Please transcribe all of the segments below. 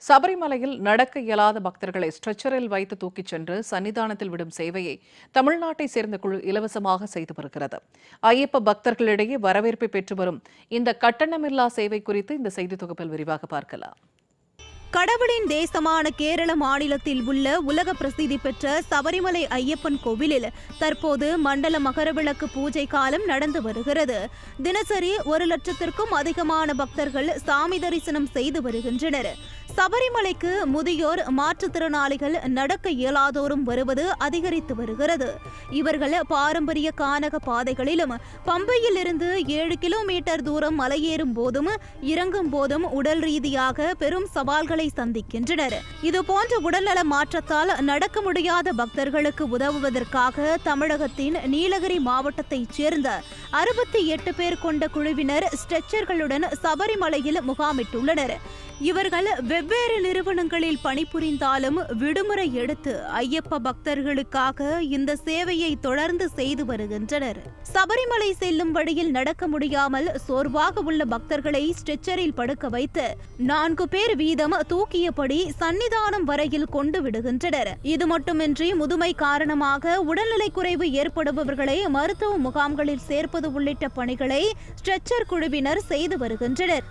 சபரிமலையில் நடக்க இயலாத பக்தர்களை ஸ்ட்ரெச்சரில் வைத்து தூக்கிச் சென்று சன்னிதானத்தில் விடும் சேவையை தமிழ்நாட்டை சேர்ந்த குழு இலவசமாக செய்து வருகிறது. ஐயப்ப பக்தர்களிடையே வரவேற்பை பெற்று வரும் இந்த கட்டணமில்லா சேவை குறித்து இந்த செய்தி தொகுப்பில் விரிவாக பார்க்கலாம். கடவுளின் தேசமான கேரள மாநிலத்தில் உள்ள உலக பிரசித்தி பெற்ற சபரிமலை ஐயப்பன் கோவிலில் தற்போது மண்டல மகரவிளக்கு பூஜை காலம் நடந்து வருகிறது. தினசரி 1,00,000க்கும் அதிகமான பக்தர்கள் சாமி தரிசனம் செய்து வருகின்றனர். சபரிமலைக்கு முதியோர், மாற்றுத்திறனாளிகள், நடக்க இயலாதோரும் வருவது அதிகரித்து வருகிறது. இவர்கள் பாரம்பரிய கானக பாதைகளிலும் பம்பையில் இருந்து 7 கிலோமீட்டர் தூரம் மலையேறும் போதும் இறங்கும் போதும் உடல் ரீதியாக பெரும் சவால்களை சந்திக்கின்றனர். இதுபோன்ற உடல்நல மாற்றத்தால் நடக்க முடியாத பக்தர்களுக்கு உதவுவதற்காக தமிழகத்தின் நீலகிரி மாவட்டத்தைச் சேர்ந்த 68 பேர் கொண்ட குழுவினர் ஸ்ட்ரெச்சர்களுடன் சபரிமலையில் முகாமிட்டுள்ளனர். இவர்கள் வெவ்வேறு நிறுவனங்களில் பணிபுரிந்தாலும் விடுமுறை எடுத்து ஐயப்ப பக்தர்களுக்காக இந்த சேவையை தொடர்ந்து செய்து வருகின்றனர். சபரிமலை செல்லும் வழியில் நடக்க முடியாமல் சோர்வாக உள்ள பக்தர்களை ஸ்ட்ரெச்சரில் படுக்க வைத்து 4 பேர் வீதம் தூக்கியபடி சன்னிதானம் வரையில் கொண்டு விடுகின்றனர். இது மட்டுமின்றி முதுமை காரணமாக உடல்நலை குறைவு ஏற்படுபவர்களை மருத்துவ முகாம்களில் சேர்ப்பது உள்ளிட்ட பணிகளை ஸ்ட்ரெச்சர் குழுவினர் செய்து வருகின்றனர்.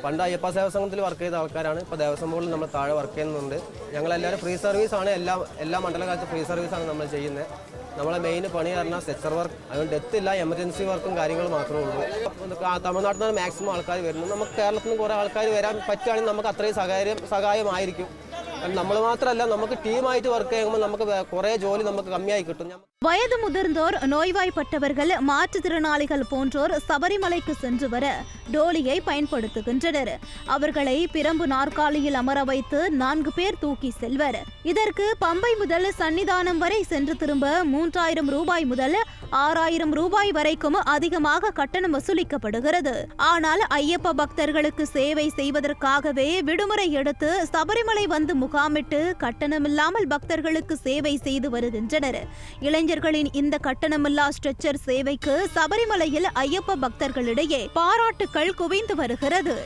പണ്ട് അയ്യപ്പ ദേവസ്വത്തിൽ വർക്ക് ചെയ്ത ആൾക്കാരാണ്. ഇപ്പോൾ ദേവസ്വം ബോർഡിൽ നമ്മൾ താഴെ വർക്ക് ചെയ്യുന്നുണ്ട്. ഞങ്ങളെല്ലാവരും ഫ്രീ സർവീസാണ്. എല്ലാ മണ്ഡലകാലത്തും ഫ്രീ സർവീസാണ് നമ്മൾ ചെയ്യുന്നത്. നമ്മളെ മെയിൻ പണി പറഞ്ഞാൽ സ്ട്രെച്ചർ വർക്ക്. അതുകൊണ്ട് ഡെത്ത് ഇല്ല, എമർജൻസി വർക്കും കാര്യങ്ങളും മാത്രമേ ഉള്ളൂ. തമിഴ്നാട്ടിൽ നിന്ന് മാക്സിമം ആൾക്കാർ വരുന്നു. നമുക്ക് കേരളത്തിൽ നിന്ന് കുറേ ആൾക്കാർ വരാൻ പറ്റുകയാണെങ്കിൽ നമുക്ക് അത്രയും സഹായമായിരിക്കും. നമ്മൾ മാത്രമല്ല, നമുക്ക് ടീമായിട്ട് വർക്ക് ചെയ്യുമ്പോൾ നമുക്ക് കുറേ ജോലി നമുക്ക് കമ്മിയായി കിട്ടും. வயது முதிர்ந்தோர், நோய்வாய்ப்பட்டவர்கள், மாற்றுத்திறனாளிகள் போன்றோர் சபரிமலைக்கு சென்று வர டோலியை பயன்படுத்துகின்றனர். அவர்களை பிரம்பு நாற்காலியில் அமர வைத்து 4 பேர் தூக்கி செல்வர். இதற்கு பம்பை முதல் சன்னிதானம் வரை சென்று திரும்ப 3,000 ரூபாய் முதல் 6,000 ரூபாய் வரைக்கும் அதிகமாக கட்டணம் வசூலிக்கப்படுகிறது. ஆனால் ஐயப்ப பக்தர்களுக்கு சேவை செய்வதற்காகவே விடுமுறை எடுத்து சபரிமலை வந்து முகாமிட்டு கட்டணமில்லாமல் பக்தர்களுக்கு சேவை செய்து வருகின்றனர். இளைஞர்களின் இந்த கட்டணமில்லா ஸ்ட்ரெச்சர் சேவைக்கு சபரிமலையில் ஐயப்ப பக்தர்களிடையே பாராட்டுக்கள் குவிந்து வருகிறது.